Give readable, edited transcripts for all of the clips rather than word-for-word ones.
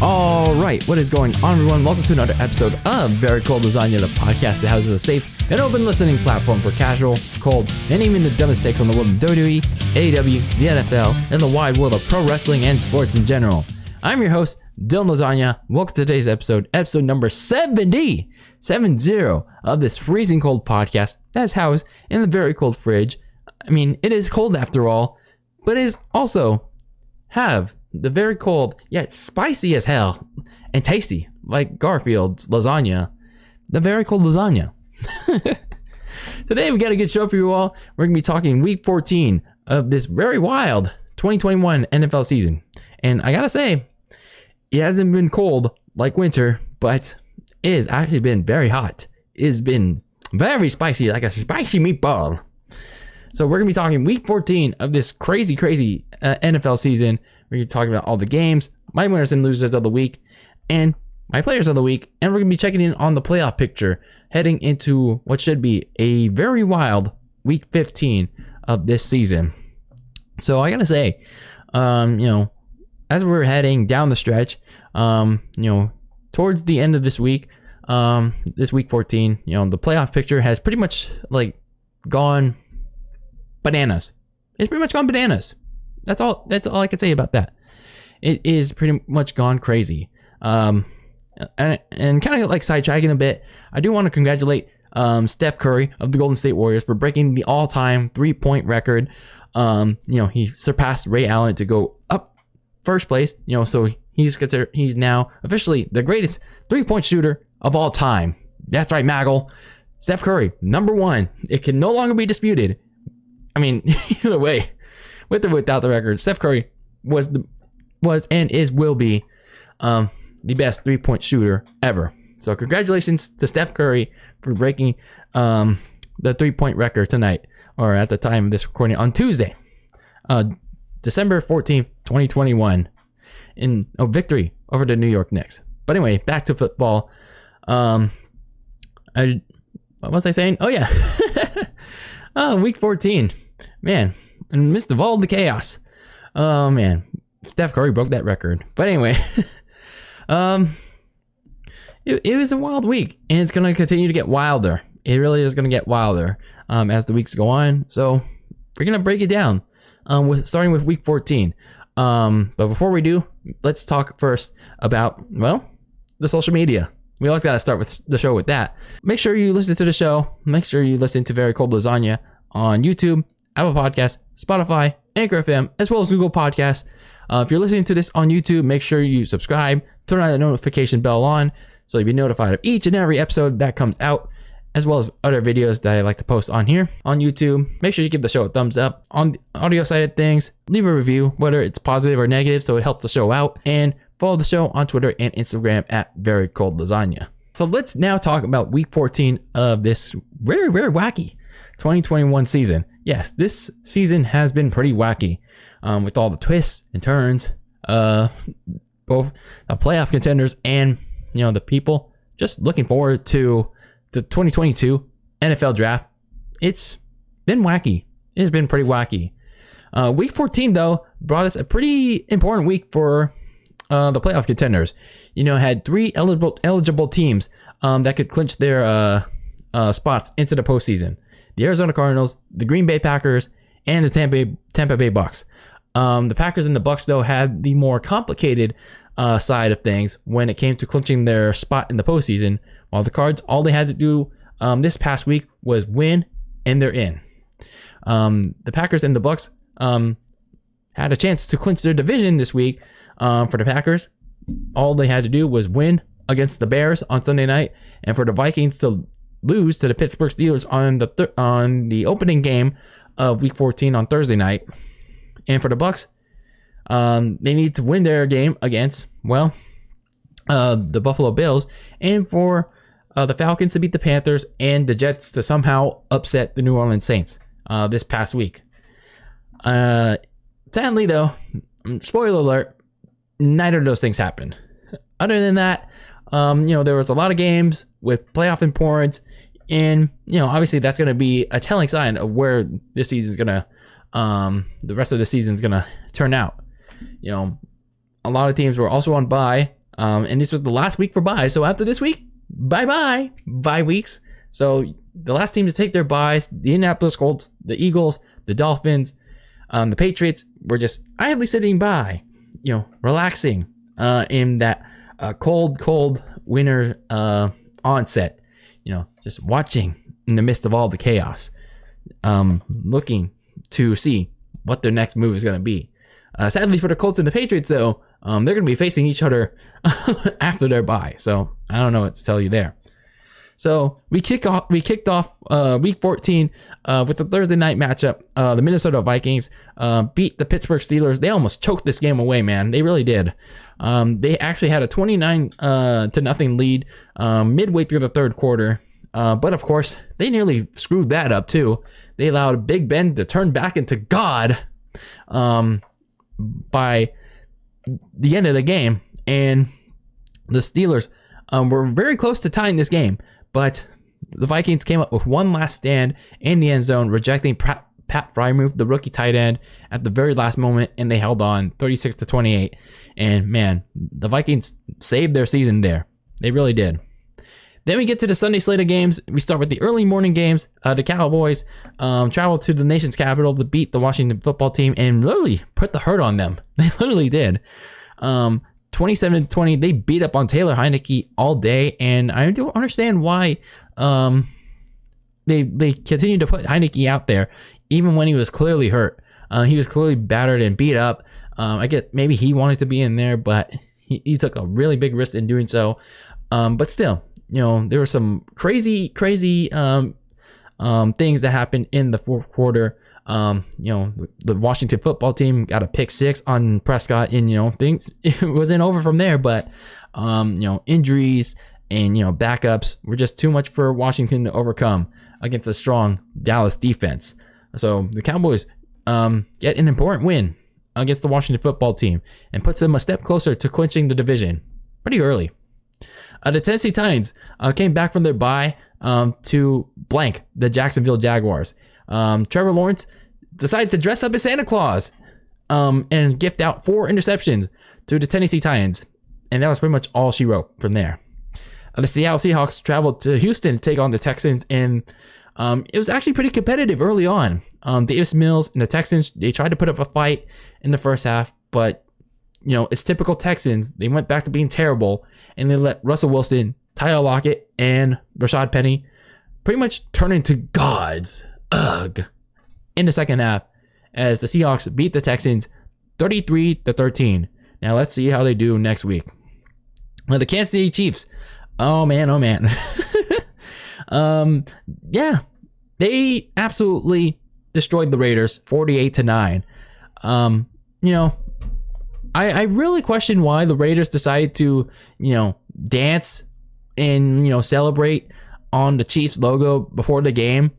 All right, what is going on, everyone? Welcome to another episode of Very Cold Lasagna, the podcast that houses a safe and open listening platform for casual, cold, and even the dumbest takes on the world of WWE, AEW, the NFL, and the wide world of pro wrestling and sports in general. I'm your host, DylanLasagna. Welcome to today's episode number 70 of this freezing cold podcast that's housed in the very cold fridge. I mean, it is cold after all, but it is also have the very cold, yet spicy as hell, and tasty, like Garfield's lasagna. The very cold lasagna. Today we got a good show for you all. We're going to be talking week 14 of this very wild 2021 NFL season. And I gotta say, it hasn't been cold like winter, but it has actually been very hot. It has been very spicy, like a spicy meatball. So we're going to be talking week 14 of this crazy NFL season. We're going to be talking about all the games, my winners and losers of the week, and my players of the week. And we're going to be checking in on the playoff picture heading into what should be a very wild week 15 of this season. So I got to say, as we're heading down the stretch, towards the end of this week, this week 14, the playoff picture has pretty much gone bananas. It's pretty much gone bananas. That's all I can say about that. It is pretty much gone crazy. And kind of sidetracking a bit, I do want to congratulate Steph Curry of the Golden State Warriors for breaking the all-time 3-point record. He surpassed Ray Allen to go up first place. So he's now officially the greatest 3-point shooter of all time. That's right, Maggle. Steph Curry, number one. It can no longer be disputed. I mean, either way, with or without the record, Steph Curry was and will be the best 3-point shooter ever. So congratulations to Steph Curry for breaking the 3-point record tonight, or at the time of this recording on Tuesday, December 14th, 2021, in a victory over the New York Knicks. But anyway, back to football. What was I saying? Oh yeah. Week 14. Man, in the midst of all the chaos. Oh man, Steph Curry broke that record. But anyway, it was a wild week, and it's going to continue to get wilder. It really is going to get wilder as the weeks go on. So we're going to break it down starting with week 14. But before we do, let's talk first about, the social media. We always got to start with the show with that. Make sure you listen to the show. Make sure you listen to Very Cold Lasagna on YouTube, Apple Podcasts, Spotify, Anchor FM, as well as Google Podcasts. If you're listening to this on YouTube, make sure you subscribe, turn on the notification bell on, so you'll be notified of each and every episode that comes out, as well as other videos that I like to post on here on YouTube. Make sure you give the show a thumbs up. On the audio side of things, leave a review, whether it's positive or negative, so it helps the show out. And follow the show on Twitter and Instagram at Very Cold Lasagna. So let's now talk about week 14 of this very, very wacky 2021 season. Yes, this season has been pretty wacky with all the twists and turns, both the playoff contenders and, the people just looking forward to the 2022 NFL draft. It's been wacky. It's been pretty wacky. Week 14, though, brought us a pretty important week for the playoff contenders. Had 3 eligible teams that could clinch their spots into the postseason. The Arizona Cardinals, the Green Bay Packers, and the Tampa Bay Bucks. The Packers and the Bucks, though, had the more complicated side of things when it came to clinching their spot in the postseason, while the Cards, all they had to do this past week was win, and they're in. The Packers and the Bucks had a chance to clinch their division this week. For the Packers, all they had to do was win against the Bears on Sunday night, and for the Vikings to lose to the Pittsburgh Steelers on the opening game of week 14 on Thursday night. And for the Bucks, they need to win their game against the Buffalo Bills, and for the Falcons to beat the Panthers, and the Jets to somehow upset the New Orleans Saints this past week. Sadly, though, spoiler alert, neither of those things happened. Other than that, there was a lot of games with playoff importance, and obviously that's going to be a telling sign of where this season is going to, the rest of the season is going to turn out. A lot of teams were also on bye. And this was the last week for bye. So after this week, bye weeks. So the last team to take their byes, the Indianapolis Colts, the Eagles, the Dolphins, the Patriots were just idly sitting by, relaxing in that cold winter onset, just watching in the midst of all the chaos, looking to see what their next move is going to be. Sadly for the Colts and the Patriots, though, they're going to be facing each other after their bye. So I don't know what to tell you there. So we kicked off week 14 with the Thursday night matchup. The Minnesota Vikings beat the Pittsburgh Steelers. They almost choked this game away, man. They really did. They actually had a 29-0 lead midway through the third quarter. But of course, they nearly screwed that up too. They allowed Big Ben to turn back into God by the end of the game. And the Steelers were very close to tying this game. But the Vikings came up with one last stand in the end zone, rejecting Pat Freiermuth, the rookie tight end, at the very last moment, and they held on 36-28. And man, the Vikings saved their season there. They really did. Then we get to the Sunday slate of games. We start with the early morning games. The Cowboys traveled to the nation's capital to beat the Washington football team and literally put the hurt on them. They literally did. 27-20, they beat up on Taylor Heineke all day, and I don't understand why they continued to put Heineke out there even when he was clearly hurt. He was clearly battered and beat up. I get maybe he wanted to be in there, but he took a really big risk in doing so. But still, there were some crazy things that happened in the fourth quarter. The Washington football team got a pick 6 on Prescott, and things it wasn't over from there. But injuries and backups were just too much for Washington to overcome against a strong Dallas defense. So the Cowboys get an important win against the Washington football team and puts them a step closer to clinching the division pretty early. The Tennessee Titans came back from their bye to blank the Jacksonville Jaguars. Trevor Lawrence decided to dress up as Santa Claus and gift out 4 interceptions to the Tennessee Titans. And that was pretty much all she wrote from there. The Seattle Seahawks traveled to Houston to take on the Texans, and it was actually pretty competitive early on. Davis Mills and the Texans, they tried to put up a fight in the first half, but it's typical Texans. They went back to being terrible, and they let Russell Wilson, Tyler Lockett, and Rashad Penny pretty much turn into gods in the second half as the Seahawks beat the Texans 33-13. Now let's see how they do next week. The Kansas City Chiefs. Oh man. Yeah, they absolutely destroyed the Raiders 48-9. I really question why the Raiders decided to, dance and, celebrate on the Chiefs logo before the game.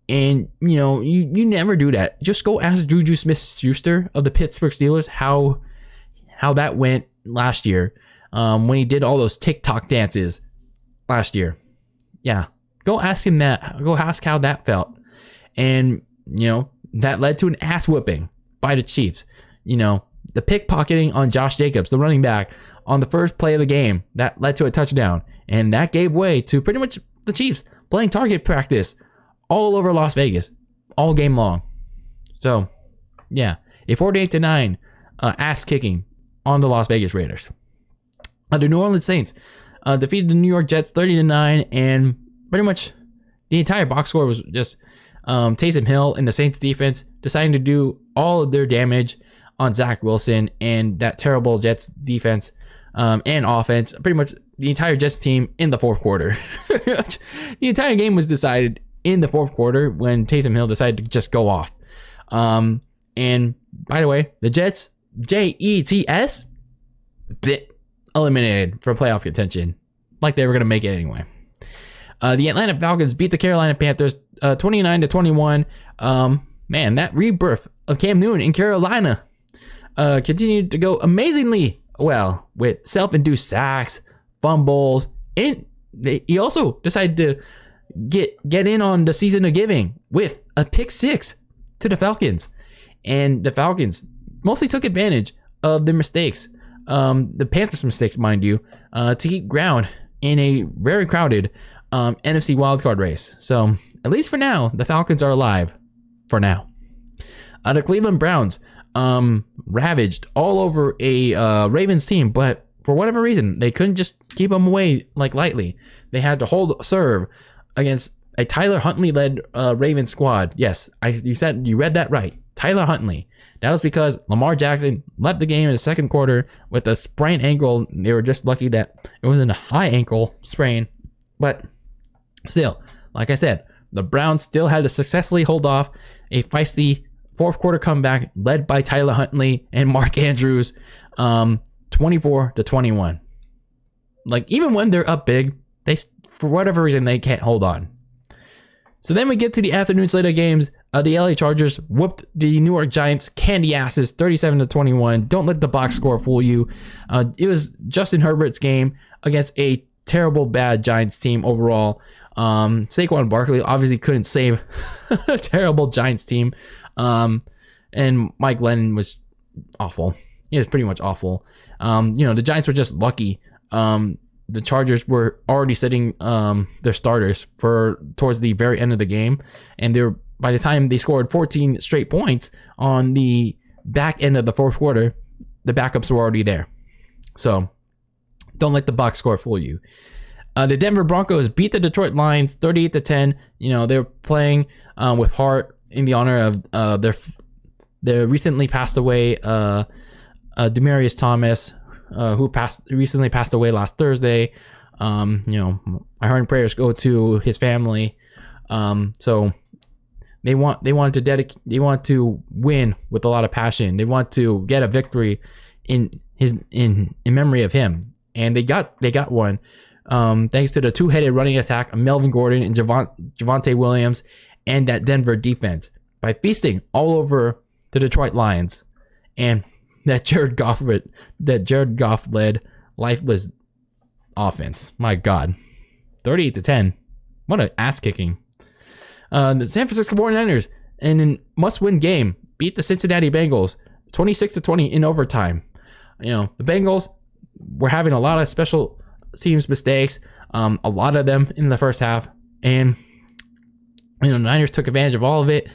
And, you never do that. Just go ask Juju Smith-Schuster of the Pittsburgh Steelers how that went last year when he did all those TikTok dances last year. Yeah, go ask him that. Go ask how that felt. And, that led to an ass whipping by the Chiefs. The pickpocketing on Josh Jacobs, the running back, on the first play of the game, that led to a touchdown. And that gave way to pretty much the Chiefs playing target practice all over Las Vegas, all game long. So, yeah, a 48-9 ass kicking on the Las Vegas Raiders. The New Orleans Saints defeated the New York Jets 30-9, and pretty much the entire box score was just Taysom Hill and the Saints defense deciding to do all of their damage on Zach Wilson and that terrible Jets defense and offense. Pretty much the entire Jets team in the fourth quarter. The entire game was decided in the fourth quarter when Taysom Hill decided to just go off. And by the way, the Jets, Jets, eliminated from playoff contention, like they were going to make it anyway. The Atlanta Falcons beat the Carolina Panthers 29-21. Man, that rebirth of Cam Newton in Carolina continued to go amazingly well with self-induced sacks, fumbles, and he also decided to get in on the season of giving with a pick 6 to the Falcons. And the Falcons mostly took advantage of their mistakes the Panthers' mistakes, mind you, to keep ground in a very crowded NFC wildcard race. So at least for now, the Falcons are alive. For now. The Cleveland Browns ravaged all over a Ravens team, but for whatever reason, they couldn't just keep them away like lightly. They had to serve against a Tyler Huntley-led Ravens squad. Yes, you read that right. Tyler Huntley. That was because Lamar Jackson left the game in the second quarter with a sprained ankle. They were just lucky that it wasn't a high ankle sprain. But still, like I said, the Browns still had to successfully hold off a feisty fourth quarter comeback led by Tyler Huntley and Mark Andrews, 24-21. Like, even when they're up big, they, for whatever reason, they can't hold on. So then we get to the afternoon slate of games. The LA Chargers whooped the New York Giants candy asses 37-21. Don't let the box score fool you. It was Justin Herbert's game against a terrible, bad Giants team overall. Saquon Barkley obviously couldn't save a terrible Giants team. And Mike Lennon was awful. He was pretty much awful. The Giants were just lucky. The Chargers were already sitting their starters towards the very end of the game, and by the time they scored 14 straight points on the back end of the fourth quarter, the backups were already there. So don't let the box score fool you. The Denver Broncos beat the Detroit Lions 38-10. They're playing with heart in the honor of their recently passed away Demaryius Thomas, who recently passed away last Thursday. My heart and prayers go to his family. So they want to win with a lot of passion. They want to get a victory in memory of him, and they got one. Thanks to the two-headed running attack of Melvin Gordon and Javonte Williams and that Denver defense by feasting all over the Detroit Lions and that Jared Goff-led lifeless offense. My God. 38-10. What an ass-kicking. The San Francisco 49ers, in a must-win game, beat the Cincinnati Bengals 26-20 in overtime. The Bengals were having a lot of special teams mistakes, a lot of them in the first half, and the Niners took advantage of all of it,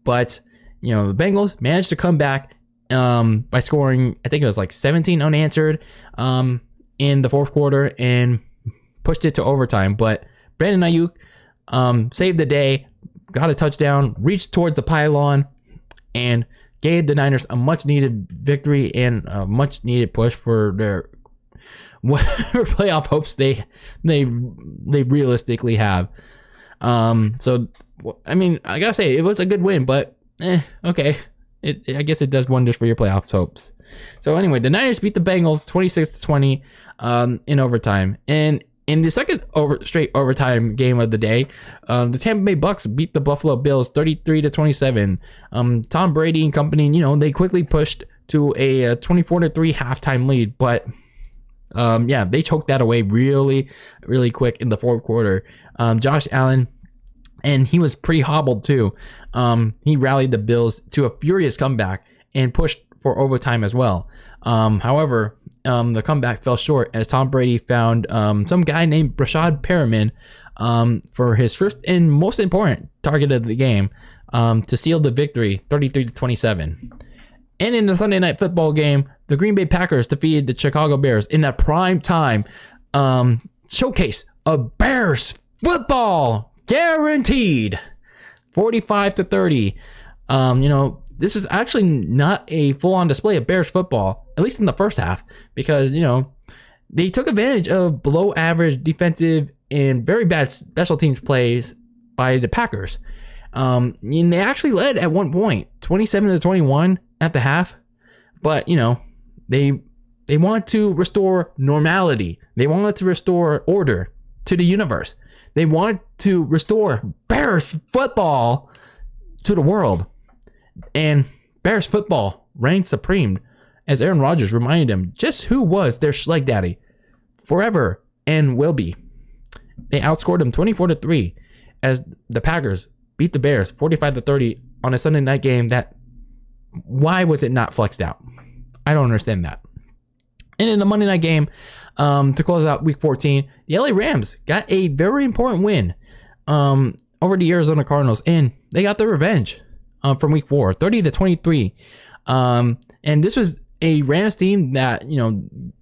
but the Bengals managed to come back by scoring, I think it was like 17 unanswered in the fourth quarter and pushed it to overtime. But Brandon Ayuk saved the day, got a touchdown, reached towards the pylon, and gave the Niners a much needed victory and a much needed push for their whatever playoff hopes they realistically have. So I mean, I gotta say, it was a good win, but okay. I guess it does wonders for your playoff hopes. So anyway, the Niners beat the Bengals 26-20 in overtime. And in the second straight overtime game of the day, the Tampa Bay Bucks beat the Buffalo Bills 33-27. Tom Brady and company, they quickly pushed to a 24-3 halftime lead, but they choked that away really, really quick in the fourth quarter. Josh Allen, and he was pretty hobbled too. He rallied the Bills to a furious comeback and pushed for overtime as well. However, the comeback fell short as Tom Brady found some guy named Brashad Perriman for his first and most important target of the game to seal the victory 33-27. And in the Sunday Night Football game, the Green Bay Packers defeated the Chicago Bears in that prime time showcase of Bears football. Guaranteed. 45-30. This was actually not a full-on display of Bears football, at least in the first half, because, they took advantage of below-average defensive and very bad special teams plays by the Packers. And they actually led at one point, 27-21 at the half, but, they want to restore normality. They wanted to restore order to the universe. They want to restore Bears football to the world. And Bears football reigned supreme as Aaron Rodgers reminded them just who was their Schleg Daddy forever and will be. They outscored them 24-3 as the Packers beat the Bears 45-30 on a Sunday night game that, why was it not flexed out? I don't understand that. And in the Monday night game, to close out Week 14, the LA Rams got a very important win over the Arizona Cardinals, and they got their revenge from Week 4, 30-23. And this was a Rams team that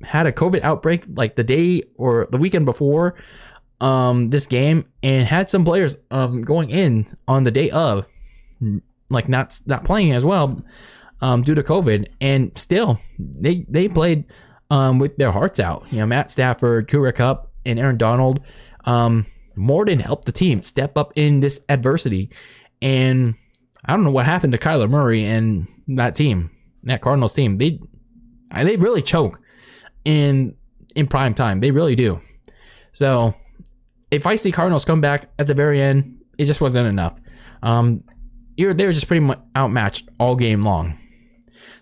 had a COVID outbreak like the day or the weekend before this game, and had some players going in on the day of, like not playing as well due to COVID, and still they played with their hearts out. Matt Stafford, Cooper Kupp, and Aaron Donald more than helped the team step up in this adversity. And I don't know what happened to Kyler Murray and that team, that Cardinals team. They really choke in prime time. They really do. So a feisty Cardinals come back at the very end, it just wasn't enough. They were just pretty much outmatched all game long.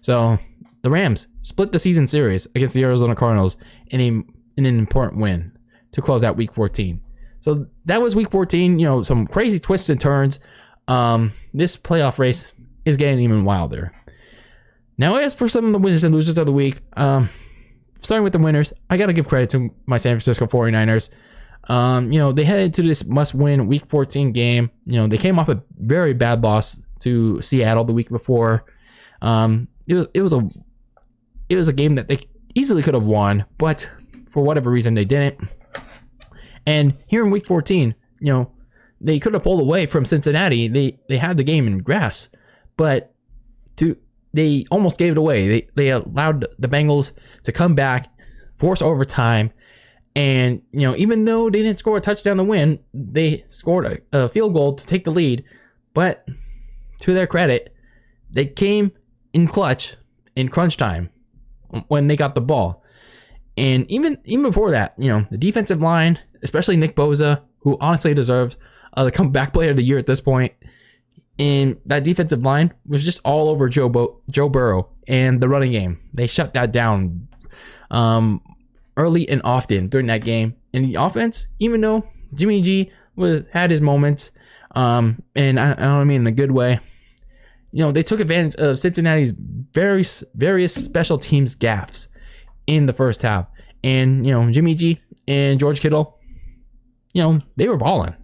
So the Rams split the season series against the Arizona Cardinals in an important win to close out Week 14. So that was Week 14. Some crazy twists and turns. This playoff race is getting even wilder. Now, as for some of the winners and losers of the week, starting with the winners, I got to give credit to my San Francisco 49ers. They headed to this must-win Week 14 game. They came off a very bad loss to Seattle the week before. It was a game that they easily could have won, but for whatever reason they didn't. And here in Week 14, they could have pulled away from Cincinnati. They had the game in grasp, but they almost gave it away. They allowed the Bengals to come back, force overtime, and even though they didn't score a touchdown to win, they scored a field goal to take the lead. But to their credit, they came in clutch in crunch time when they got the ball. And even before that, the defensive line, especially Nick Bosa, who honestly deserves the comeback player of the year at this point, and that defensive line was just all over Joe Burrow and the running game. They shut that down early and often during that game. And the offense, even though Jimmy G had his moments, and I don't mean in a good way, they took advantage of Cincinnati's various special teams gaffes in the first half. And, Jimmy G and George Kittle, they were balling.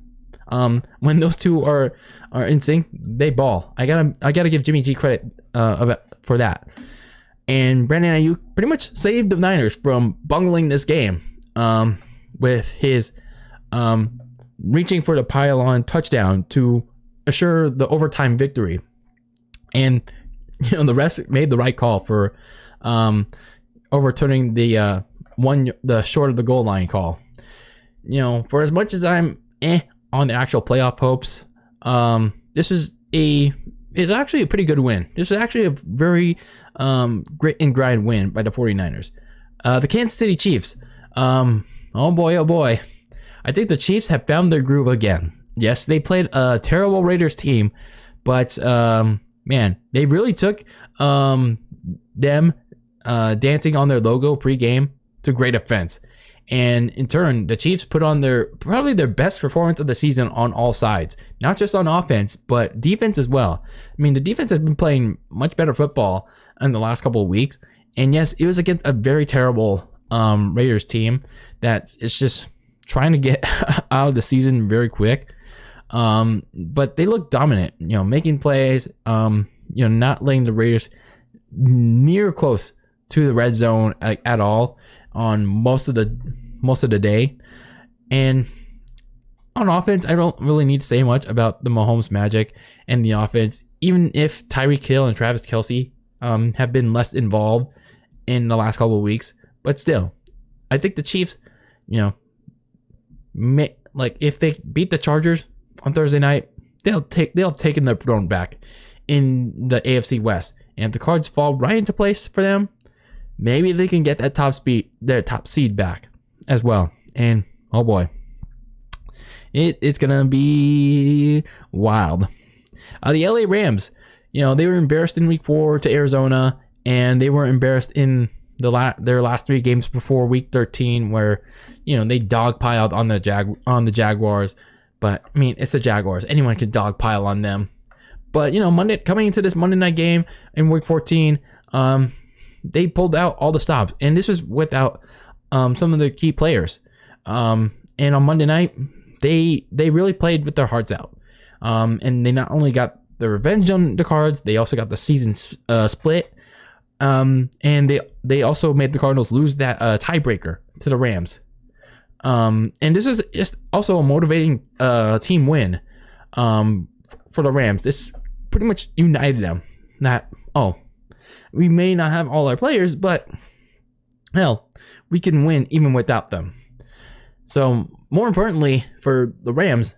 When those two are in sync, they ball. I gotta give Jimmy G credit for that. And Brandon Ayuk pretty much saved the Niners from bungling this game with his reaching for the pylon touchdown to assure the overtime victory. And the rest made the right call for overturning the short of the goal line call. For as much as I'm on the actual playoff hopes, it's actually a pretty good win. This is actually a very grit and grind win by the 49ers. The Kansas City Chiefs. Oh boy. I think the Chiefs have found their groove again. Yes, they played a terrible Raiders team, but man, they really took them dancing on their logo pregame to great offense. And in turn, the Chiefs put on probably their best performance of the season on all sides. Not just on offense, but defense as well. I mean, the defense has been playing much better football in the last couple of weeks. And yes, it was against a very terrible Raiders team that is just trying to get out of the season very quick. But they look dominant, making plays, not letting the Raiders near close to the red zone at all on most of the day. And on offense, I don't really need to say much about the Mahomes magic and the offense, even if Tyreek Hill and Travis Kelce have been less involved in the last couple of weeks. But still, I think the Chiefs, if they beat the Chargers on Thursday night, they'll taken their throne back in the AFC West. And if the cards fall right into place for them, maybe they can get that their top seed back as well. And oh boy, it's gonna be wild. The LA Rams, they were embarrassed in Week 4 to Arizona, and they were embarrassed in their last 3 games before Week 13, where they dogpiled on the Jaguars. But I mean, it's the Jaguars. Anyone could dogpile on them. But coming into this Monday night game in Week 14, they pulled out all the stops, and this was without some of the key players. And on Monday night, they really played with their hearts out. And they not only got the revenge on the Cards, they also got the season split. And they also made the Cardinals lose that tiebreaker to the Rams. And this was just also a motivating team win for the Rams. This pretty much united them. That, we may not have all our players, but hell, we can win even without them. So more importantly for the Rams,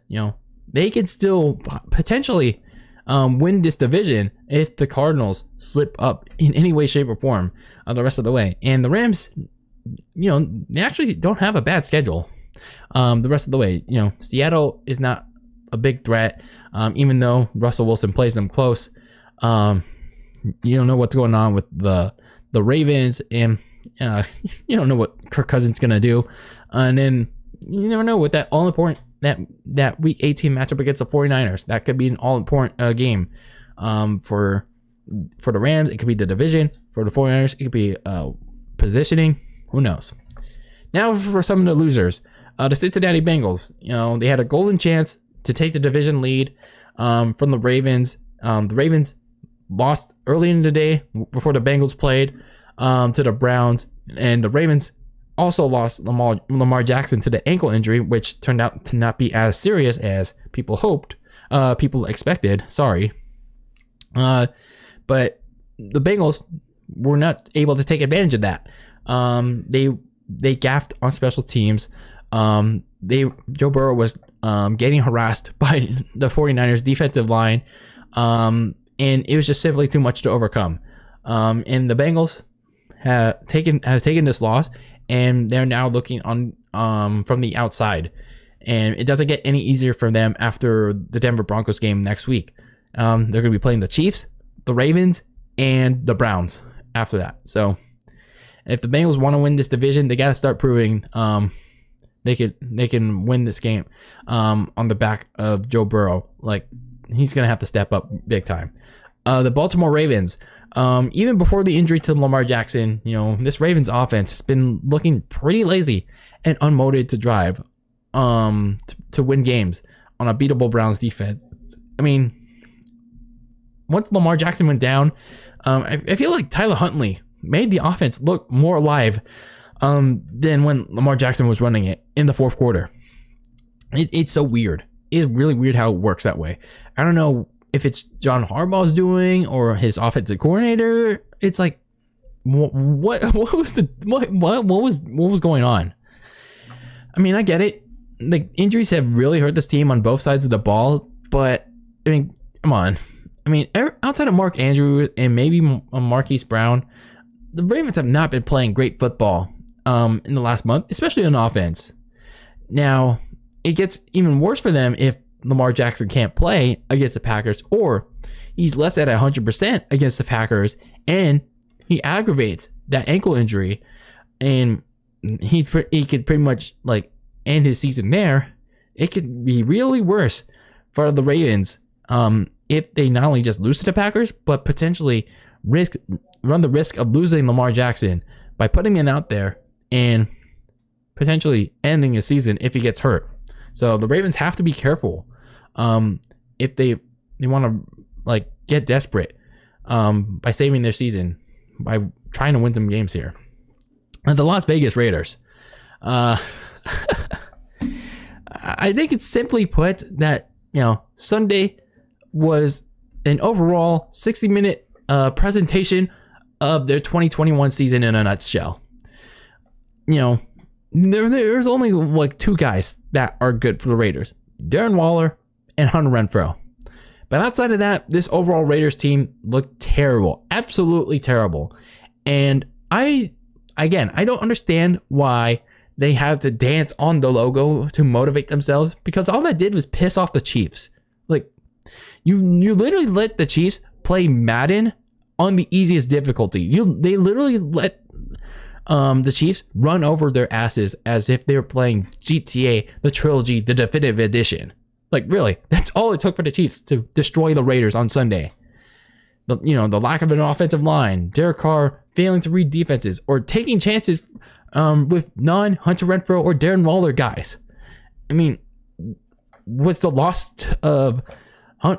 they could still potentially win this division if the Cardinals slip up in any way, shape, or form the rest of the way. And the Rams, they actually don't have a bad schedule the rest of the way. Seattle is not a big threat, even though Russell Wilson plays them close. You don't know what's going on with the Ravens, and you don't know what Kirk Cousins going to do. And then you never know with that all-important that Week 18 matchup against the 49ers. That could be an all-important game for the Rams. It could be the division. For the 49ers, it could be positioning. Who knows? Now for some of the losers. The Cincinnati Bengals. They had a golden chance to take the division lead from the Ravens. The Ravens lost early in the day before the Bengals played to the Browns. And the Ravens also lost Lamar Jackson to the ankle injury, which turned out to not be as serious as people expected. Sorry. But the Bengals were not able to take advantage of that. They gaffed on special teams. Joe Burrow was getting harassed by the 49ers defensive line. And it was just simply too much to overcome. And the Bengals have taken this loss, and they're now looking on from the outside. And it doesn't get any easier for them after the Denver Broncos game next week. They're going to be playing the Chiefs, the Ravens, and the Browns after that. So if the Bengals want to win this division, they got to start proving they can win this game on the back of Joe Burrow. Like, he's going to have to step up big time. The Baltimore Ravens, even before the injury to Lamar Jackson, this Ravens offense has been looking pretty lazy and unmotivated to drive to win games on a beatable Browns defense. I mean, once Lamar Jackson went down, I feel like Tyler Huntley made the offense look more alive than when Lamar Jackson was running it in the fourth quarter. It's so weird. It's really weird how it works that way. I don't know if it's John Harbaugh's doing or his offensive coordinator. It's like, what was going on? I mean, I get it. The injuries have really hurt this team on both sides of the ball, but I mean, come on. I mean, outside of Mark Andrews and maybe Marquise Brown, the Ravens have not been playing great football in the last month, especially on offense. Now, it gets even worse for them if Lamar Jackson can't play against the Packers, or he's less at 100% against the Packers, and he aggravates that ankle injury, and he could pretty much like end his season there. It could be really worse for the Ravens if they not only just lose to the Packers, but potentially run the risk of losing Lamar Jackson by putting him out there and potentially ending his season if he gets hurt. So the Ravens have to be careful if they want to like get desperate by saving their season by trying to win some games here. And the Las Vegas Raiders, I think it's simply put that Sunday was an overall 60-minute presentation of their 2021 season in a nutshell. There's only like two guys that are good for the Raiders: Darren Waller and Hunter Renfrow. But outside of that, this overall Raiders team looked terrible, absolutely terrible. And I don't understand why they had to dance on the logo to motivate themselves, because all that did was piss off the Chiefs. Like, you literally let the Chiefs play Madden on the easiest difficulty. They literally let the Chiefs run over their asses as if they were playing GTA, the trilogy, the definitive edition. Like, really, that's all it took for the Chiefs to destroy the Raiders on Sunday. the lack of an offensive line, Derek Carr failing to read defenses, or taking chances with non-Hunter Renfrow or Darren Waller guys. I mean, was the loss of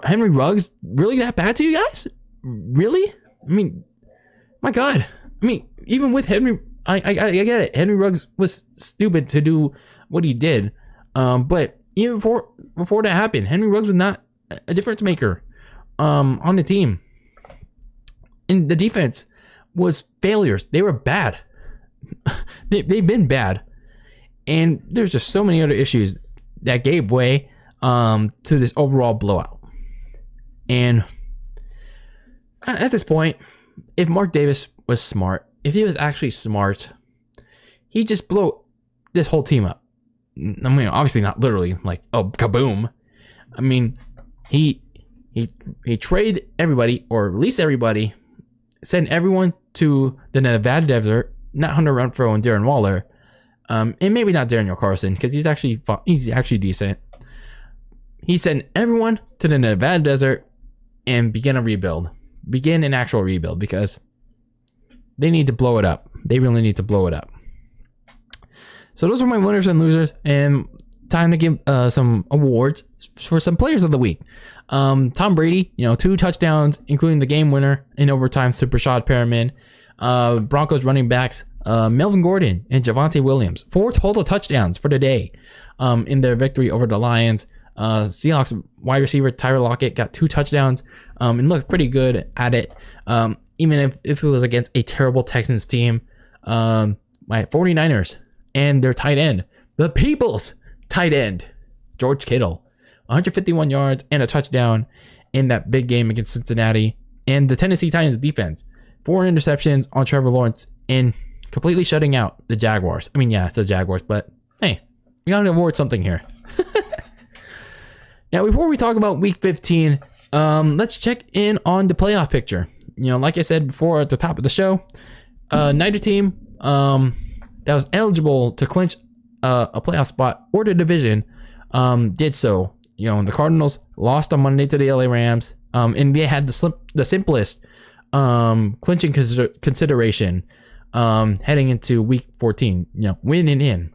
Henry Ruggs really that bad to you guys? Really? I mean, my God. I mean, even with Henry, I get it. Henry Ruggs was stupid to do what he did. But even before that happened, Henry Ruggs was not a difference maker on the team. And the defense was failures. They were bad. They've been bad. And there's just so many other issues that gave way to this overall blowout. And at this point, if Mark Davis was smart, if he was actually smart, he'd just blow this whole team up. I mean, obviously not literally, like, oh, kaboom. I mean, he trade everybody, or release everybody, send everyone to the Nevada desert, not Hunter Renfrow and Darren Waller, and maybe not Daniel Carlson, because he's actually decent. He sent everyone to the Nevada desert and begin an actual rebuild, because they need to blow it up. They really need to blow it up. So those are my winners and losers, and time to give some awards for some players of the week. Tom Brady, 2 touchdowns, including the game winner in overtime to Brashad Perriman. Broncos running backs, Melvin Gordon and Javonte Williams, 4 total touchdowns for the day in their victory over the Lions. Seahawks wide receiver Tyler Lockett got 2 touchdowns and looked pretty good at it, even if it was against a terrible Texans team. My 49ers and their tight end, the people's tight end, George Kittle, 151 yards and a touchdown in that big game against Cincinnati. And the Tennessee Titans defense, 4 interceptions on Trevor Lawrence and completely shutting out the Jaguars. I mean, yeah, it's the Jaguars, but hey, we gotta award something here. Now, before we talk about Week 15, let's check in on the playoff picture. Like I said before at the top of the show, neither team that was eligible to clinch a playoff spot or the division did so. The Cardinals lost on Monday to the LA Rams, and they had the simplest clinching consideration heading into Week 14. Winning in.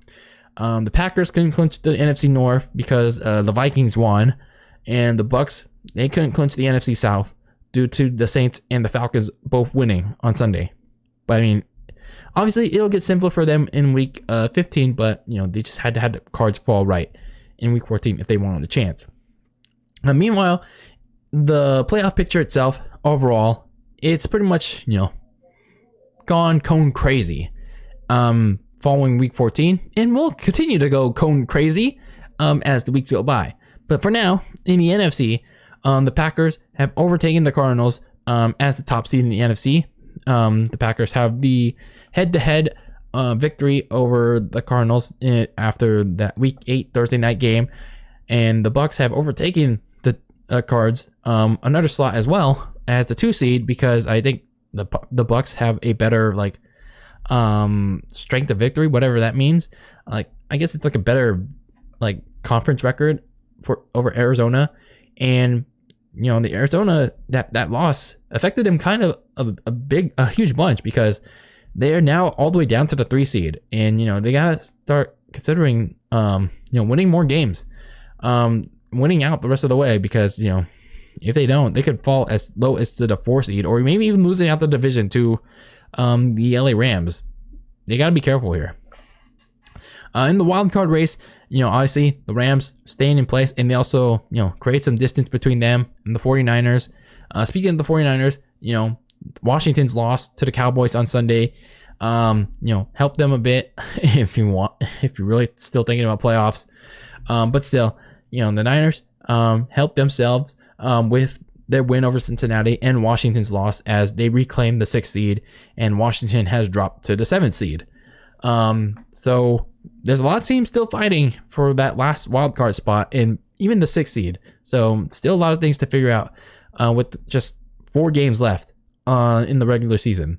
The Packers couldn't clinch the NFC North because the Vikings won, and the Bucks, they couldn't clinch the NFC South due to the Saints and the Falcons both winning on Sunday. But I mean, obviously it'll get simpler for them in Week 15, but they just had to have the cards fall right in Week 14 if they wanted a chance. Meanwhile, the playoff picture itself, overall, it's pretty much gone cone crazy following Week 14, and will continue to go cone crazy as the weeks go by. But for now, in the NFC, the Packers have overtaken the Cardinals as the top seed in the NFC. The Packers have the head-to-head victory over the Cardinals after that Week 8 Thursday night game, and the Bucks have overtaken the Cards another slot as well as the 2 seed, because I think the Bucks have a better strength of victory, whatever that means. I guess it's a better conference record over Arizona, and the Arizona that loss affected them kind of a huge bunch, because they are now all the way down to the 3 seed, and they gotta start considering winning more games, winning out the rest of the way, because if they don't, they could fall as low as to the 4 seed, or maybe even losing out the division to the LA Rams. They gotta be careful here. In the wild card race, obviously the Rams staying in place, and they also create some distance between them and the 49ers. Speaking of the 49ers, Washington's loss to the Cowboys on Sunday, help them a bit if you're really still thinking about playoffs. But still, the Niners help themselves with their win over Cincinnati and Washington's loss as they reclaim the 6th seed, and Washington has dropped to the 7th seed. So there's a lot of teams still fighting for that last wild card spot and even the 6th seed. So still a lot of things to figure out with just 4 games left in the regular season.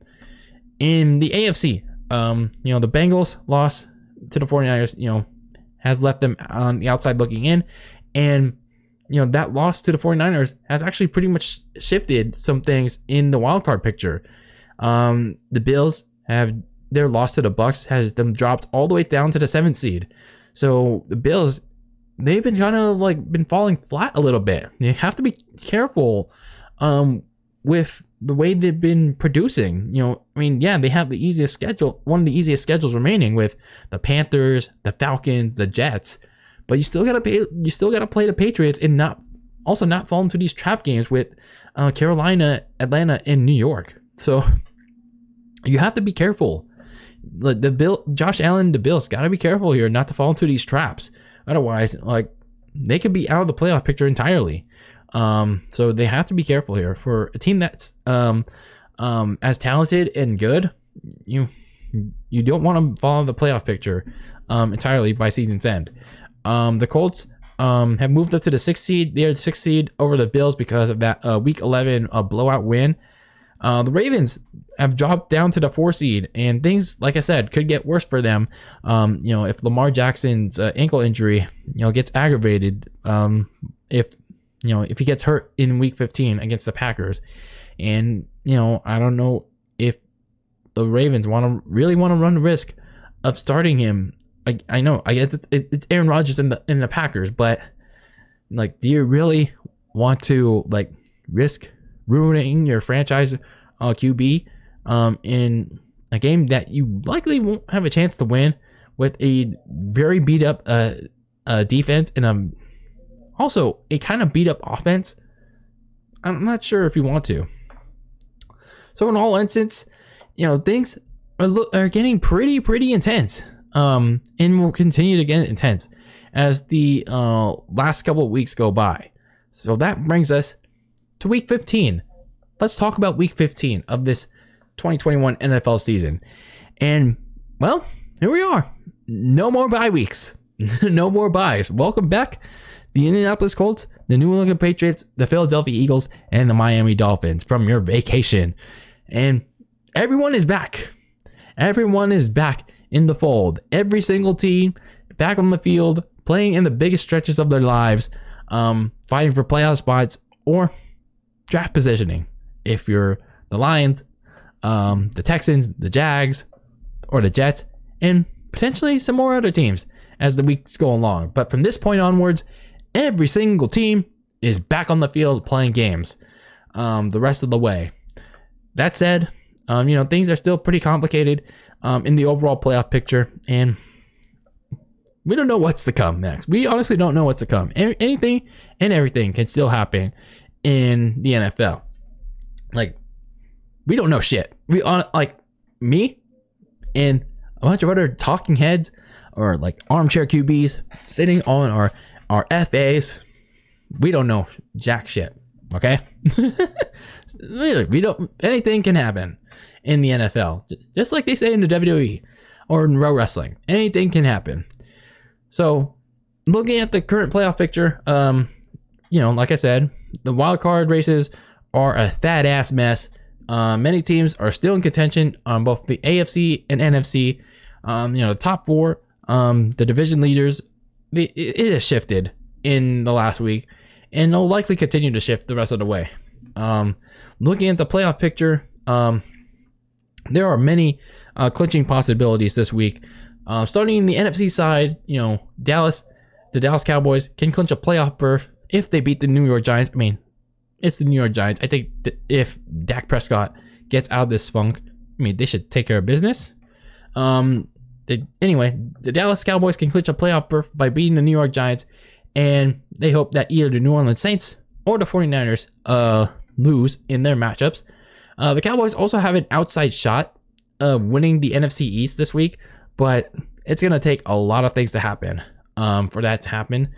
In the AFC, the Bengals loss to the 49ers, has left them on the outside looking in. And that loss to the 49ers has actually pretty much shifted some things in the wild card picture. The Bills have their loss to the Bucs has them dropped all the way down to the 7th seed. So the Bills, they've been kind of like been falling flat a little bit. You have to be careful with the way they've been producing. They have the easiest schedule, one of the easiest schedules remaining with the Panthers, the Falcons, the Jets. But you still gotta play the Patriots and not fall into these trap games with Carolina, Atlanta, and New York. So you have to be careful. Like Josh Allen, the Bills gotta be careful here not to fall into these traps. Otherwise, like they could be out of the playoff picture entirely. So they have to be careful here for a team that's as talented and good. You don't want to fall in the playoff picture entirely by season's end. The Colts have moved up to the 6th seed. They're the 6th seed over the Bills because of that Week 11 blowout win. The Ravens have dropped down to the 4th seed, and things, like I said, could get worse for them. If Lamar Jackson's ankle injury, gets aggravated, if he gets hurt in Week 15 against the Packers, and I don't know if the Ravens really want to run the risk of starting him. I know, I guess it's Aaron Rodgers in the Packers, but like, do you really want to like risk ruining your franchise QB in a game that you likely won't have a chance to win with a very beat up defense and also a kind of beat up offense? I'm not sure if you want to. So in all instances, things are getting pretty intense. And will continue to get intense as the last couple of weeks go by. So that brings us to Week 15. Let's talk about Week 15 of this 2021 NFL season. And, well, here we are. No more bye weeks. No more byes. Welcome back. The Indianapolis Colts, the New England Patriots, the Philadelphia Eagles, and the Miami Dolphins from your vacation. And everyone is back. Everyone is back in the fold. Every single team back on the field, playing in the biggest stretches of their lives, fighting for playoff spots or draft positioning. If you're the Lions, the Texans, the Jags, or the Jets, and potentially some more other teams as the weeks go along. But from this point onwards, every single team is back on the field playing games the rest of the way. That said, things are still pretty complicated in the overall playoff picture, and we don't know what's to come next. We honestly don't know what's to come. Anything and everything can still happen in the NFL. Like, we don't know shit. Me and a bunch of other talking heads or like armchair QBs sitting on our FAs. We don't know jack shit. Okay? Anything can happen in the NFL. Just like they say in the WWE or in pro wrestling. Anything can happen. So, looking at the current playoff picture, like I said, the wild card races are a fat ass mess. Many teams are still in contention on both the AFC and NFC. The top four, the division leaders, it has shifted in the last week, and they'll likely continue to shift the rest of the way. Looking at the playoff picture, there are many clinching possibilities this week. Starting in the NFC side, the Dallas Cowboys can clinch a playoff berth if they beat the New York Giants. I mean, it's the New York Giants. I think that if Dak Prescott gets out of this funk, they should take care of business. The Dallas Cowboys can clinch a playoff berth by beating the New York Giants, and they hope that either the New Orleans Saints or the 49ers lose in their matchups. The Cowboys also have an outside shot of winning the NFC East this week, but it's going to take a lot of things to happen for that to happen.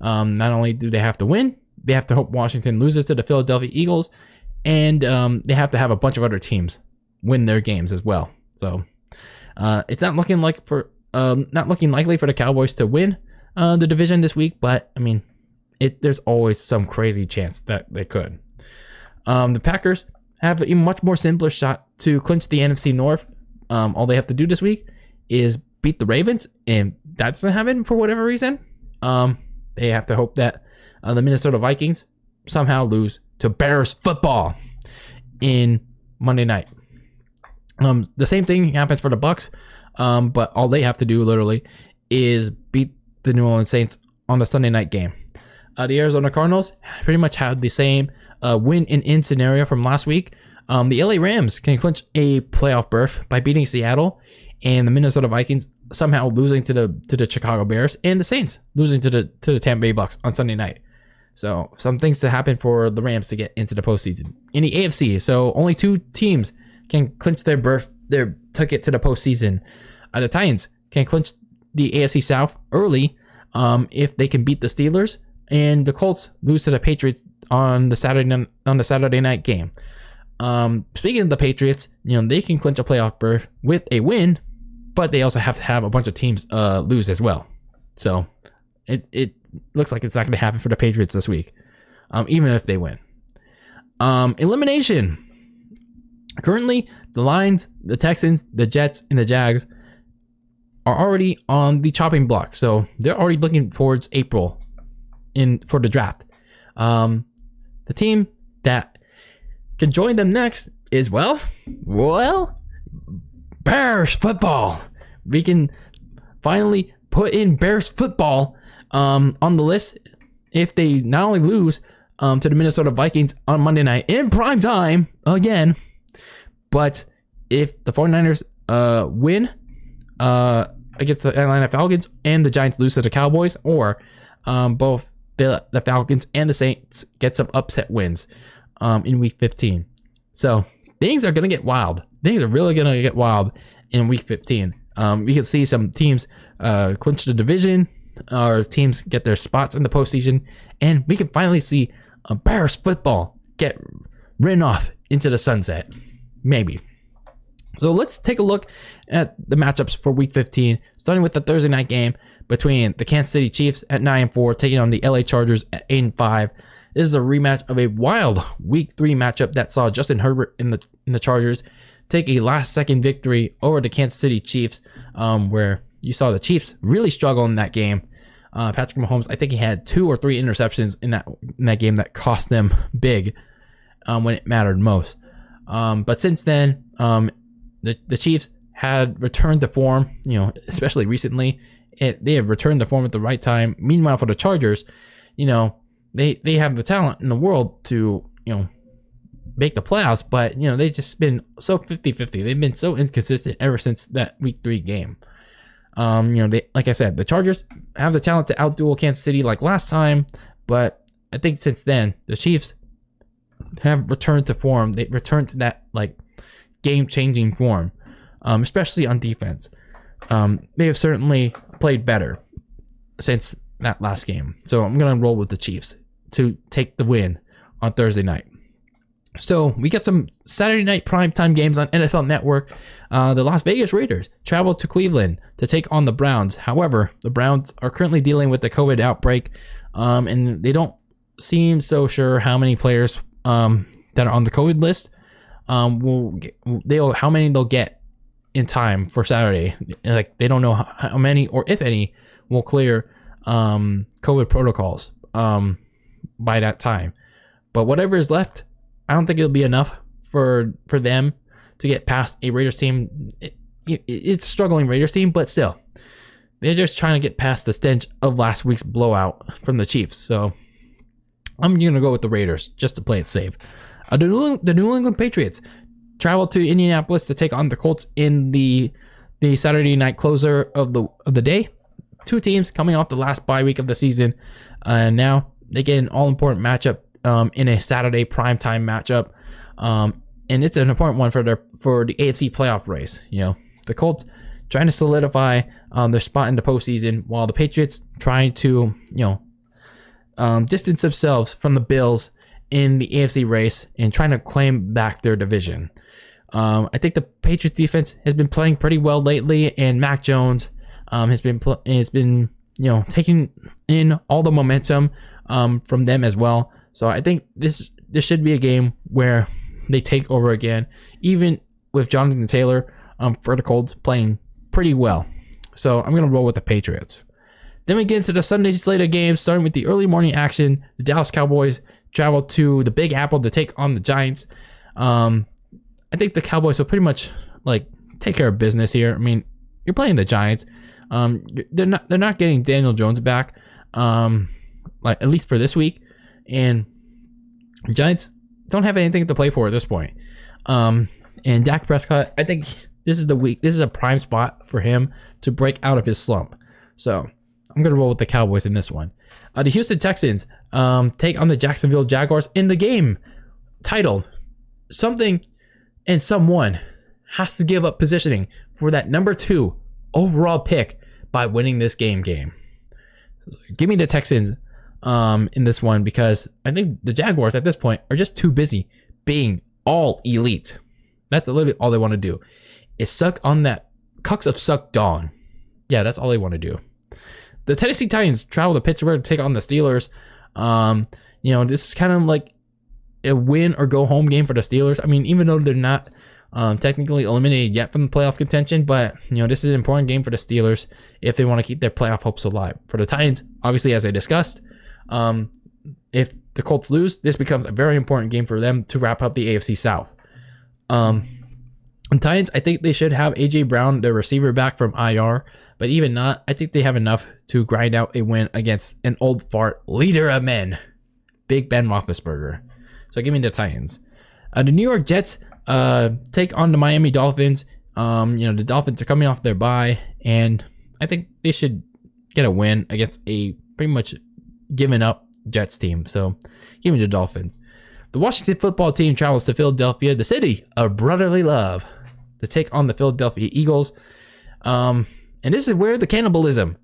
Not only do they have to win, they have to hope Washington loses to the Philadelphia Eagles, and they have to have a bunch of other teams win their games as well. So it's not looking likely for the Cowboys to win the division this week, but there's always some crazy chance that they could. The Packers have a much more simpler shot to clinch the NFC North. All they have to do this week is beat the Ravens, and that doesn't happen for whatever reason. They have to hope that the Minnesota Vikings somehow lose to Bears football in Monday night. The same thing happens for the Bucks, but all they have to do literally is beat the New Orleans Saints on the Sunday night game. The Arizona Cardinals pretty much had the same win and in scenario from last week. The LA Rams can clinch a playoff berth by beating Seattle, and the Minnesota Vikings somehow losing to the Chicago Bears, and the Saints losing to the Tampa Bay Bucks on Sunday night. So some things to happen for the Rams to get into the postseason. In the AFC, so only 2 teams can clinch their berth, their ticket to the postseason. The Titans can clinch the AFC South early if they can beat the Steelers, and the Colts lose to the Patriots on the Saturday night game. Speaking of the Patriots, they can clinch a playoff berth with a win, but they also have to have a bunch of teams lose as well. So it looks like it's not going to happen for the Patriots this week, even if they win. Elimination. Currently, the Lions, the Texans, the Jets, and the Jags are already on the chopping block. So they're already looking towards April for the draft. The team that can join them next is, well, Bears football. We can finally put in Bears football on the list if they not only lose to the Minnesota Vikings on Monday night in prime time again, but if the 49ers win against the Atlanta Falcons and the Giants lose to the Cowboys, or both the Falcons and the Saints get some upset wins in Week 15. So things are going to get wild. Things are really going to get wild in Week 15. We can see some teams clinch the division, or teams get their spots in the postseason, and we can finally see Bears football get ridden off into the sunset. Maybe. So let's take a look at the matchups for Week 15, starting with the Thursday night game between the Kansas City Chiefs at 9-4 taking on the LA Chargers at 8-5. This is a rematch of a wild Week 3 matchup that saw Justin Herbert in the Chargers take a last-second victory over the Kansas City Chiefs, where you saw the Chiefs really struggle in that game. Patrick Mahomes, I think he had 2 or 3 interceptions in that game that cost them big when it mattered most. But since then, the Chiefs had returned to form, especially recently. They have returned to form at the right time. Meanwhile, for the Chargers, they have the talent in the world to, make the playoffs, but, they've just been so 50-50. They've been so inconsistent ever since that Week 3 game. Like I said, the Chargers have the talent to outduel Kansas City like last time, but I think since then, the Chiefs have returned to form. They returned to that, game-changing form, especially on defense. They have certainly played better since that last game. So I'm going to roll with the Chiefs to take the win on Thursday night. So we got some Saturday night primetime games on NFL Network. The Las Vegas Raiders travel to Cleveland to take on the Browns. However, the Browns are currently dealing with the COVID outbreak, and they don't seem so sure how many players that are on the COVID list how many they'll get in time for Saturday. They don't know how many or if any will clear COVID protocols by that time. But whatever is left, I don't think it'll be enough for them to get past a Raiders team. It's a struggling Raiders team, but still, they're just trying to get past the stench of last week's blowout from the Chiefs. So I'm going to go with the Raiders just to play it safe. The New England Patriots travel to Indianapolis to take on the Colts in the Saturday night closer of the day. 2 teams coming off the last bye week of the season, and now they get an all-important matchup in a Saturday primetime matchup, and it's an important one for the AFC playoff race. The Colts trying to solidify their spot in the postseason, while the Patriots trying to distance themselves from the Bills in the AFC race and trying to claim back their division. I think the Patriots defense has been playing pretty well lately, and Mac Jones has been taking in all the momentum from them as well. So I think this should be a game where they take over again, even with Jonathan Taylor for the Colts playing pretty well. So I'm going to roll with the Patriots. Then we get into the Sunday slate of games, starting with the early morning action. The Dallas Cowboys travel to the Big Apple to take on the Giants. I think the Cowboys will pretty much like take care of business here. I mean, you're playing the Giants. They're not getting Daniel Jones back, like at least for this week, and the Giants don't have anything to play for at this point. And Dak Prescott, I think this is the week. This is a prime spot for him to break out of his slump. So I'm gonna roll with the Cowboys in this one. The Houston Texans take on the Jacksonville Jaguars in the game titled "Something and Someone Has to Give Up Positioning for that number 2 overall pick by winning this game." Give me the Texans in this one, because I think the Jaguars at this point are just too busy being all elite. That's literally all they want to do, is suck on that cucks of suck dawn. Yeah, that's all they want to do. The Tennessee Titans travel to Pittsburgh to take on the Steelers. This is kind of like a win or go home game for the Steelers. I mean, even though they're not technically eliminated yet from the playoff contention, but this is an important game for the Steelers if they want to keep their playoff hopes alive. For the Titans, obviously, as I discussed, if the Colts lose, this becomes a very important game for them to wrap up the AFC South. And Titans, I think they should have AJ Brown, the receiver, back from IR, but even not, I think they have enough to grind out a win against an old fart leader of men, Big Ben Roethlisberger. So give me the Titans. The New York Jets take on the Miami Dolphins. The Dolphins are coming off their bye, and I think they should get a win against a pretty much given up Jets team. So give me the Dolphins. The Washington football team travels to Philadelphia, the city of brotherly love, to take on the Philadelphia Eagles. And this is where the cannibalism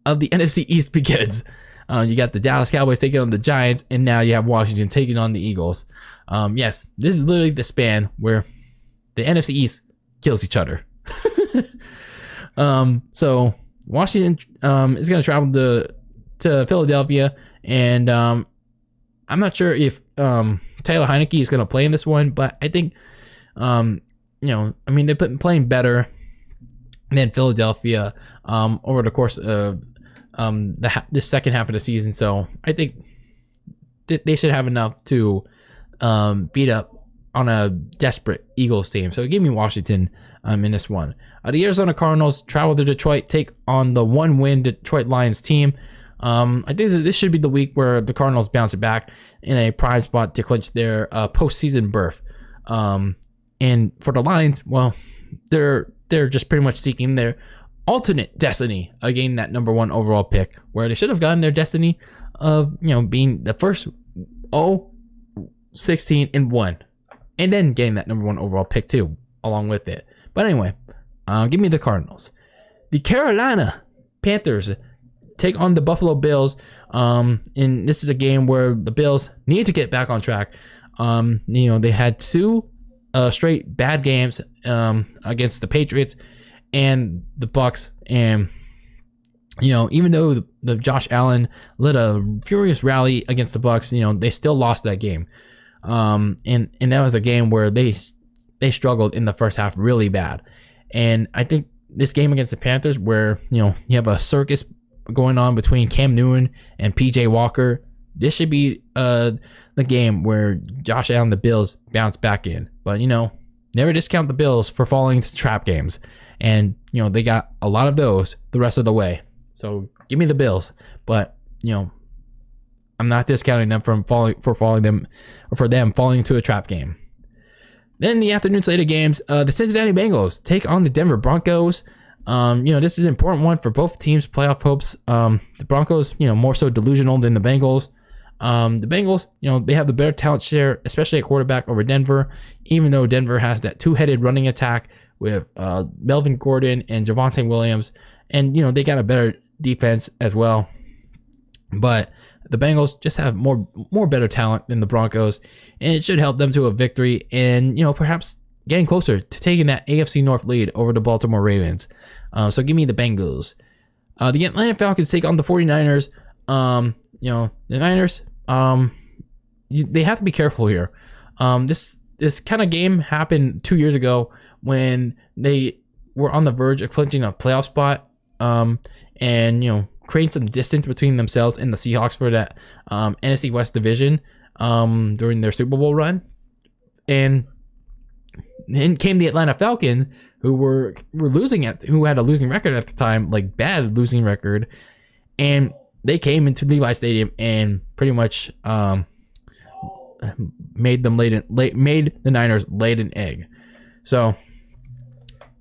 of the NFC East begins. You got the Dallas Cowboys taking on the Giants, and now you have Washington taking on the Eagles. Yes, this is literally the span where the NFC East kills each other. So Washington is going to travel to Philadelphia, and I'm not sure if Taylor Heineke is going to play in this one, but I think, they've been playing better than Philadelphia over the course of the second half of the season. So I think they should have enough to beat up on a desperate Eagles team. So give me Washington in this one. The Arizona Cardinals travel to Detroit, take on the 1-win Detroit Lions team. I think this should be the week where the Cardinals bounce back in a prime spot to clinch their postseason berth. And for the Lions, well, they're just pretty much seeking their alternate destiny of getting that number 1 overall pick, where they should have gotten their destiny of being the first 16-1, and then getting that number 1 overall pick too along with it. But anyway, give me the Cardinals. The Carolina Panthers take on the Buffalo Bills, and this is a game where the Bills need to get back on track. They had 2 straight bad games against the Patriots and the Bucks, and even though the Josh Allen led a furious rally against the Bucks, they still lost that game. And that was a game where they struggled in the first half really bad. And I think this game against the Panthers, where you have a circus going on between Cam Newton and PJ Walker, this should be the game where Josh Allen and the Bills bounce back in. But never discount the Bills for falling into trap games, and they got a lot of those the rest of the way. So give me the Bills, but I'm not discounting them for them falling into a trap game. Then the afternoon slate of games, the Cincinnati Bengals take on the Denver Broncos. This is an important one for both teams' playoff hopes. The Broncos, more so delusional than the Bengals. The Bengals, they have the better talent share, especially at quarterback over Denver, even though Denver has that 2-headed running attack with Melvin Gordon and Javonte Williams, and they got a better defense as well. But the Bengals just have more better talent than the Broncos, and it should help them to a victory and perhaps getting closer to taking that AFC North lead over the Baltimore Ravens. So give me the Bengals. The Atlanta Falcons take on the 49ers. The Niners, they have to be careful here. This kind of game happened 2 years ago when they were on the verge of clinching a playoff spot. And create some distance between themselves and the Seahawks for that NFC West division during their Super Bowl run. And then came the Atlanta Falcons, who were who had a losing record at the time, like bad losing record, and they came into Levi Stadium and pretty much made the Niners laid an egg. So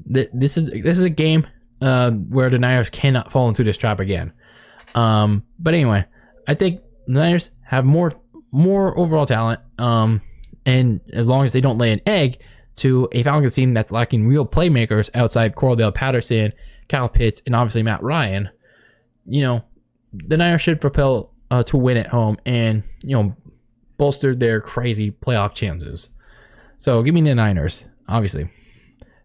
this is a game where the Niners cannot fall into this trap again. But anyway, I think the Niners have more overall talent, and as long as they don't lay an egg to a Falcons team that's lacking real playmakers outside Cordell Patterson, Kyle Pitts, and obviously Matt Ryan, the Niners should propel to win at home and, bolster their crazy playoff chances. So give me the Niners, obviously.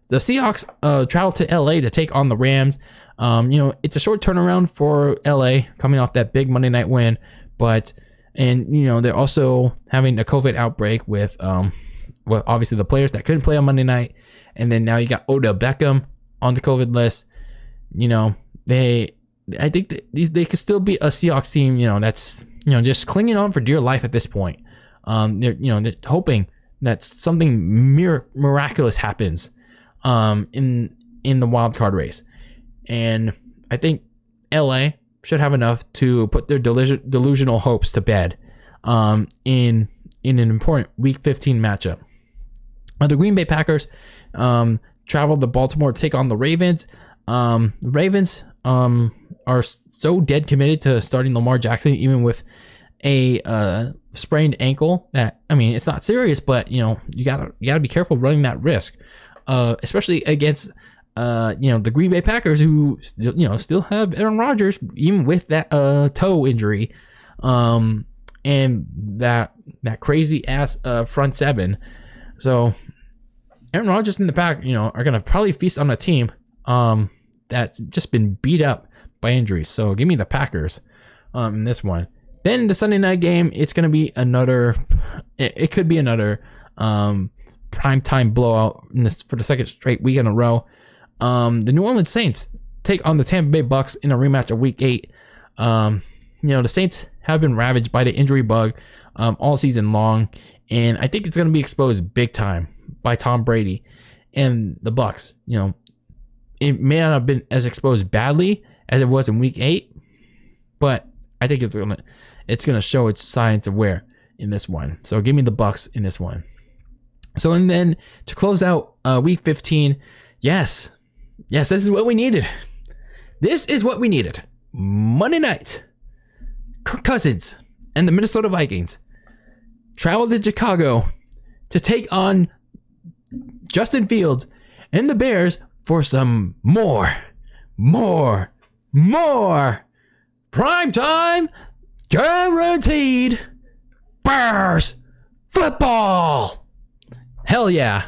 The Seahawks travel to LA to take on the Rams. It's a short turnaround for LA coming off that big Monday night win, and they're also having a COVID outbreak with obviously the players that couldn't play on Monday night, and then now you got Odell Beckham on the COVID list. I think they could still be a Seahawks team, that's just clinging on for dear life at this point. They're hoping that something miraculous happens in the wild card race, and I think LA should have enough to put their delusional hopes to bed in an important Week 15 matchup. The Green Bay Packers traveled to Baltimore to take on the Ravens. The Ravens are so dead committed to starting Lamar Jackson, even with a sprained ankle. That, it's not serious, but you gotta be careful running that risk, especially against the Green Bay Packers, who still have Aaron Rodgers even with that toe injury, and that crazy ass front seven. So Aaron Rodgers and the Pack, are gonna probably feast on a team that's just been beat up by injuries. So give me the Packers in this one. Then the Sunday night game, it's gonna be it could be another primetime blowout for the second straight week in a row. The New Orleans Saints take on the Tampa Bay Bucks in a rematch of Week 8. The Saints have been ravaged by the injury bug all season long, and I think it's going to be exposed big time by Tom Brady and the Bucks. It may not have been as exposed badly as it was in Week 8, but I think it's gonna show its signs of wear in this one. So give me the Bucks in this one. So, and then to close out Week 15, yes, this is what we needed. This is what we needed. Monday night, Kirk Cousins and the Minnesota Vikings traveled to Chicago to take on Justin Fields and the Bears for some more primetime guaranteed Bears football. Hell yeah.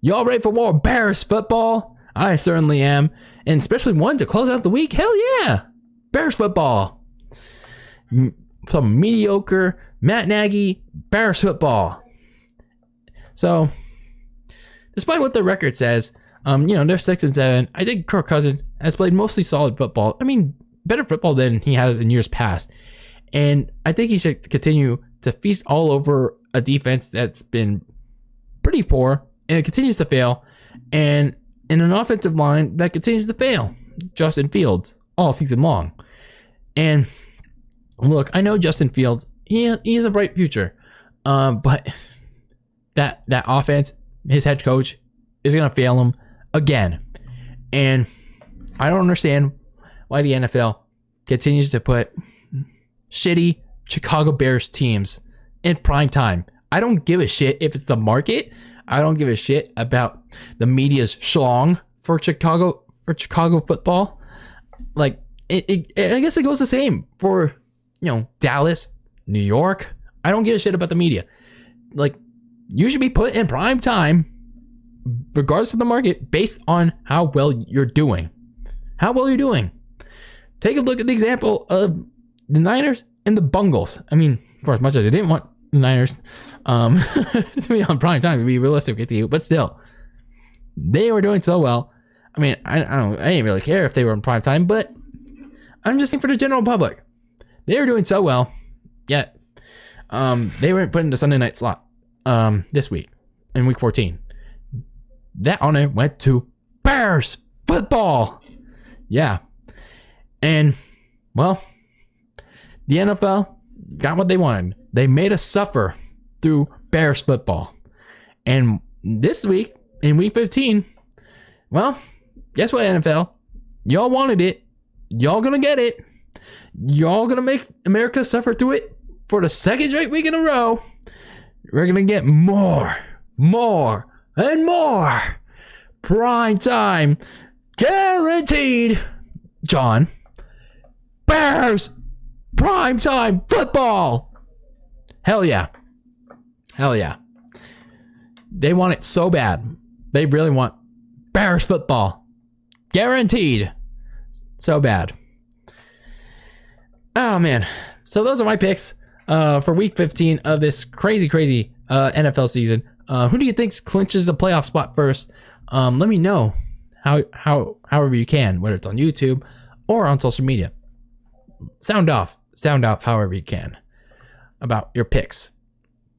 Y'all ready for more Bears football? I certainly am. And especially one to close out the week. Hell yeah. Bears football. Some mediocre Matt Nagy Bears football. So, despite what the record says, they're 6-7. I think Kirk Cousins has played mostly solid football. Better football than he has in years past. And I think he should continue to feast all over a defense that's been pretty poor and it continues to fail. And in an offensive line that continues to fail. Justin Fields all season long. And look, I know Justin Fields, he has a bright future. But that offense, his head coach, is going to fail him again. And I don't understand why the NFL continues to put shitty Chicago Bears teams in prime time. I don't give a shit if it's the market. I don't give a shit about the media's schlong for Chicago football. Like, I guess it goes the same for, Dallas, New York. I don't give a shit about the media. Like, you should be put in prime time, regardless of the market, based on how well you're doing. How well you're doing. Take a look at the example of the Niners and the Bengals. For as much as I didn't want the Niners to be on prime time, to be realistic with you, but still, they were doing so well. I didn't really care if they were on prime time, but I'm just saying for the general public. They were doing so well, yet they weren't put in the Sunday night slot this week in week 14. That honor went to Bears football. Yeah. And, well, the NFL got what they wanted. They made us suffer through Bears football. And this week, in week 15, well, guess what, NFL? Y'all wanted it. Y'all gonna get it. Y'all gonna make America suffer through it for the second straight week in a row. We're gonna get more, and more prime time guaranteed. John, Bears prime time football. Hell yeah. They want it so bad. They really want Bears football. Guaranteed. So bad. Oh, man. So those are my picks for week 15 of this crazy NFL season. Who do you think clinches the playoff spot first? Let me know however you can, whether it's on YouTube or on social media. Sound off however you can about your picks.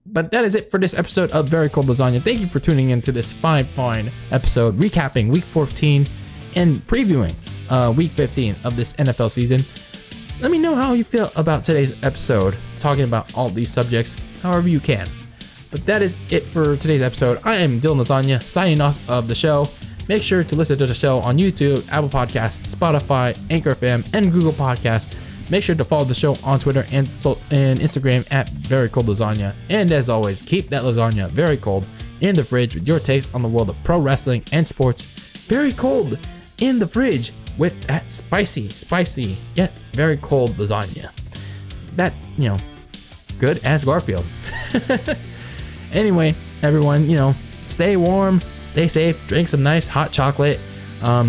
But that is it for this episode of Very Cold Lasagna. Thank you for tuning into this fine episode, recapping week 14 and previewing week 15 of this NFL season. Let me know how you feel about today's episode, talking about all these subjects, however you can. But that is it for today's episode. I am DylanLasagna, signing off of the show. Make sure to listen to the show on YouTube, Apple Podcasts, Spotify, Anchor FM, and Google Podcasts. Make sure to follow the show on Twitter and Instagram at Very Cold Lasagna. And as always, keep that lasagna very cold in the fridge with your takes on the world of pro wrestling and sports. Very cold in the fridge with that spicy, yet very cold lasagna. That, good as Garfield. Anyway, everyone, stay warm, stay safe, drink some nice hot chocolate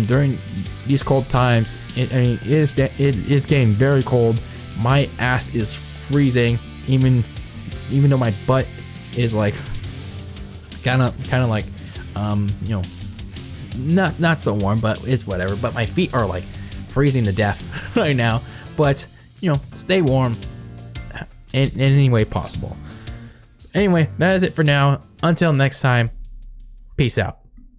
during these cold times. It is getting very cold. My ass is freezing, even though my butt is like kind of like not so warm, but it's whatever. But my feet are like freezing to death right now. But stay warm in any way possible. Anyway, that is it for now. Until next time, peace out.